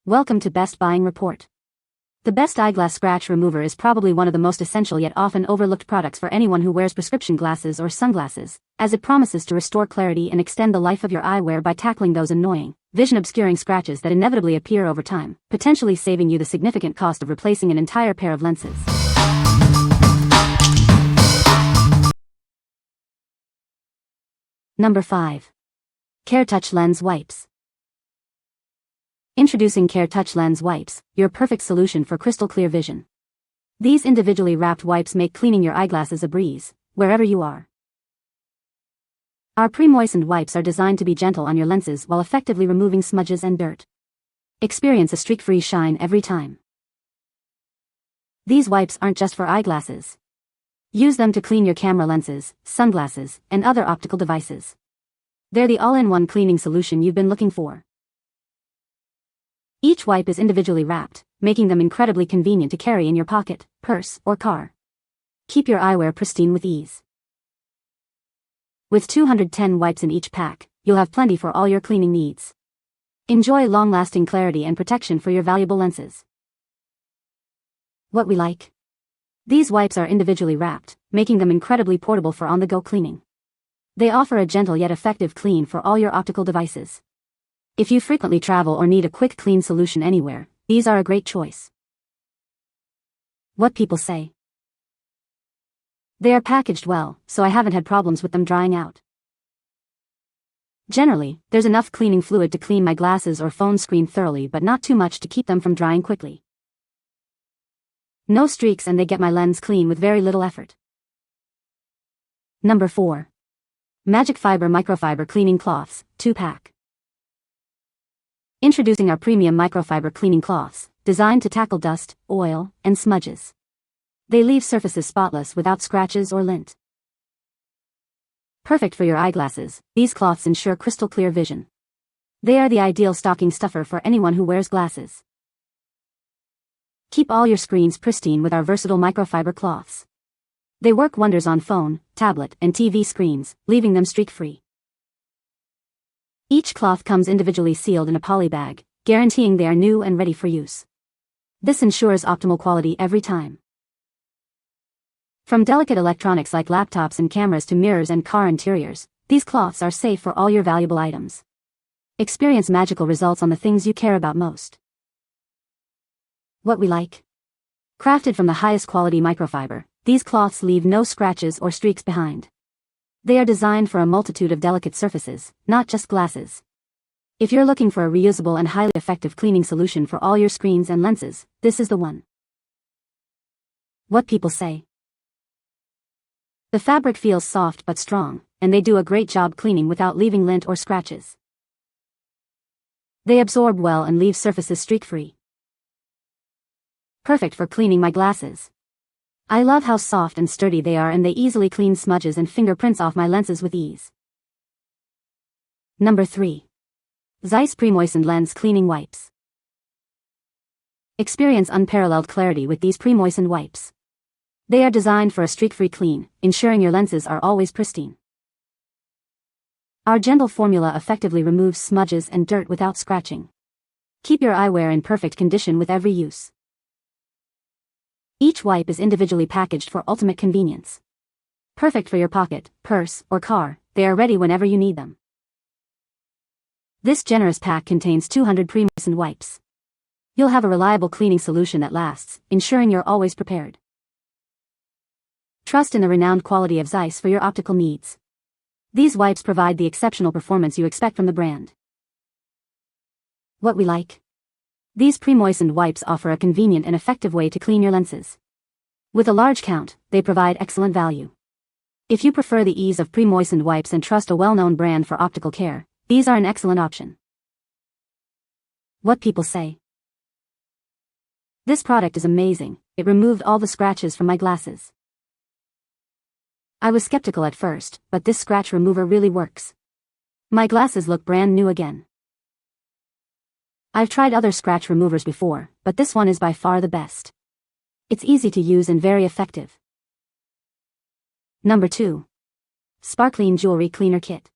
Welcome to Best Buying Report. The Best Eyeglass Scratch Remover is probably one of the most essential yet often overlooked products for anyone who wears prescription glasses or sunglasses, as it promises to restore clarity and extend the life of your eyewear by tackling those annoying, vision-obscuring scratches that inevitably appear over time, potentially saving you the significant cost of replacing an entire pair of lenses. Number 5. Care Touch Lens Wipes. Introducing Care Touch Lens Wipes, your perfect solution for crystal clear vision. These individually wrapped wipes make cleaning your eyeglasses a breeze, wherever you are. Our pre-moistened wipes are designed to be gentle on your lenses while effectively removing smudges and dirt. Experience a streak-free shine every time. These wipes aren't just for eyeglasses. Use them to clean your camera lenses, sunglasses, and other optical devices. They're the all-in-one cleaning solution you've been looking for. Each wipe is individually wrapped, making them incredibly convenient to carry in your pocket, purse, or car. Keep your eyewear pristine with ease. With 210 wipes in each pack, you'll have plenty for all your cleaning needs. Enjoy long-lasting clarity and protection for your valuable lenses. What we like. These wipes are individually wrapped, making them incredibly portable for on-the-go cleaning. They offer a gentle yet effective clean for all your optical devices. If you frequently travel or need a quick clean solution anywhere, these are a great choice. What people say. They are packaged well, so I haven't had problems with them drying out. Generally, there's enough cleaning fluid to clean my glasses or phone screen thoroughly, but not too much to keep them from drying quickly. No streaks, and they get my lens clean with very little effort. Number 4. MagicFiber Microfiber Cleaning Cloths, 2-pack. Introducing our premium microfiber cleaning cloths, designed to tackle dust, oil, and smudges. They leave surfaces spotless without scratches or lint. Perfect for your eyeglasses, these cloths ensure crystal clear vision. They are the ideal stocking stuffer for anyone who wears glasses. Keep all your screens pristine with our versatile microfiber cloths. They work wonders on phone, tablet, and TV screens, leaving them streak-free. Each cloth comes individually sealed in a poly bag, guaranteeing they are new and ready for use. This ensures optimal quality every time. From delicate electronics like laptops and cameras to mirrors and car interiors, these cloths are safe for all your valuable items. Experience magical results on the things you care about most. What we like. Crafted from the highest quality microfiber, these cloths leave no scratches or streaks behind. They are designed for a multitude of delicate surfaces, not just glasses. If you're looking for a reusable and highly effective cleaning solution for all your screens and lenses, this is the one. What people say. The fabric feels soft but strong, and they do a great job cleaning without leaving lint or scratches. They absorb well and leave surfaces streak-free. Perfect for cleaning my glasses. I love how soft and sturdy they are, and they easily clean smudges and fingerprints off my lenses with ease. Number 3. ZEISS Pre-Moistened Lens Cleaning Wipes. Experience unparalleled clarity with these pre-moistened wipes. They are designed for a streak-free clean, ensuring your lenses are always pristine. Our gentle formula effectively removes smudges and dirt without scratching. Keep your eyewear in perfect condition with every use. Each wipe is individually packaged for ultimate convenience. Perfect for your pocket, purse, or car, they are ready whenever you need them. This generous pack contains 200 pre-moistened wipes. You'll have a reliable cleaning solution that lasts, ensuring you're always prepared. Trust in the renowned quality of ZEISS for your optical needs. These wipes provide the exceptional performance you expect from the brand. What we like. These pre-moistened wipes offer a convenient and effective way to clean your lenses. With a large count, they provide excellent value. If you prefer the ease of pre-moistened wipes and trust a well-known brand for optical care, these are an excellent option. What people say. This product is amazing, it removed all the scratches from my glasses. I was skeptical at first, but this scratch remover really works. My glasses look brand new again. I've tried other scratch removers before, but this one is by far the best. It's easy to use and very effective. Number 2. SPARKLEAN Jewelry Cleaner Kit.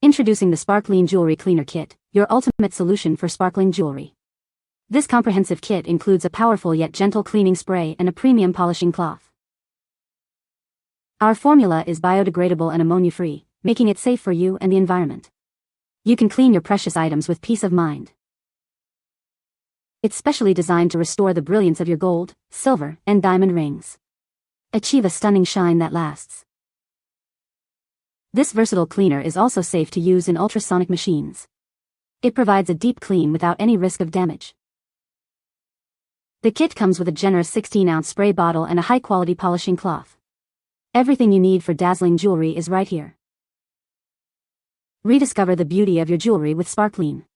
Introducing the SPARKLEAN Jewelry Cleaner Kit, your ultimate solution for sparkling jewelry. This comprehensive kit includes a powerful yet gentle cleaning spray and a premium polishing cloth. Our formula is biodegradable and ammonia-free, making it safe for you and the environment. You can clean your precious items with peace of mind. It's specially designed to restore the brilliance of your gold, silver, and diamond rings. Achieve a stunning shine that lasts. This versatile cleaner is also safe to use in ultrasonic machines. It provides a deep clean without any risk of damage. The kit comes with a generous 16-ounce spray bottle and a high-quality polishing cloth. Everything you need for dazzling jewelry is right here. Rediscover the beauty of your jewelry with SPARKLEAN.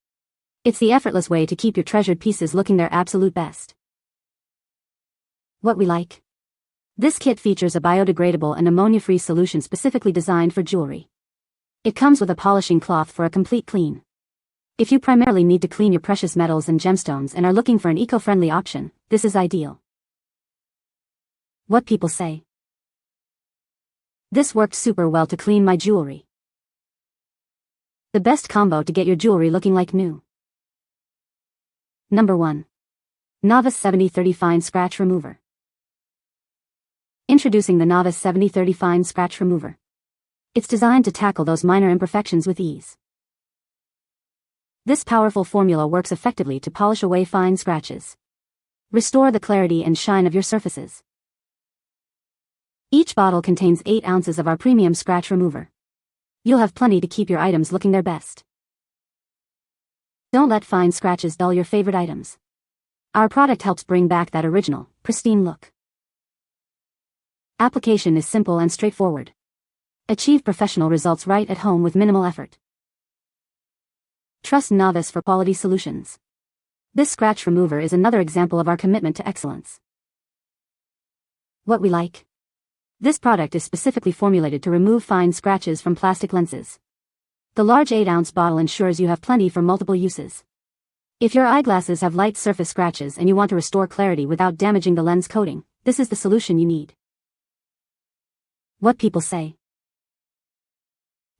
It's the effortless way to keep your treasured pieces looking their absolute best. What we like. This kit features a biodegradable and ammonia-free solution specifically designed for jewelry. It comes with a polishing cloth for a complete clean. If you primarily need to clean your precious metals and gemstones and are looking for an eco-friendly option, this is ideal. What people say. This worked super well to clean my jewelry. The best combo to get your jewelry looking like new. Number 1. NOVUS 7030 Fine Scratch Remover. Introducing the NOVUS 7030 Fine Scratch Remover. It's designed to tackle those minor imperfections with ease. This powerful formula works effectively to polish away fine scratches. Restore the clarity and shine of your surfaces. Each bottle contains 8 ounces of our premium scratch remover. You'll have plenty to keep your items looking their best. Don't let fine scratches dull your favorite items. Our product helps bring back that original, pristine look. Application is simple and straightforward. Achieve professional results right at home with minimal effort. Trust NOVUS for quality solutions. This scratch remover is another example of our commitment to excellence. What we like. This product is specifically formulated to remove fine scratches from plastic lenses. The large 8-ounce bottle ensures you have plenty for multiple uses. If your eyeglasses have light surface scratches and you want to restore clarity without damaging the lens coating, this is the solution you need. What people say.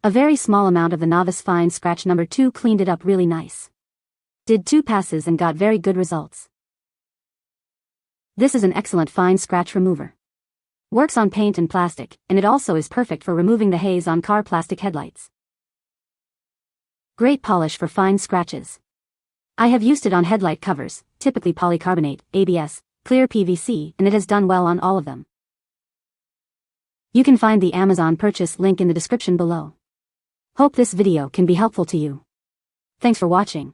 A very small amount of the NOVUS Fine Scratch number 2 cleaned it up really nice. Did 2 passes and got very good results. This is an excellent fine scratch remover. Works on paint and plastic, and it also is perfect for removing the haze on car plastic headlights. Great polish for fine scratches. I have used it on headlight covers, typically polycarbonate, ABS, clear PVC, and it has done well on all of them. You can find the Amazon purchase link in the description below. Hope this video can be helpful to you. Thanks for watching.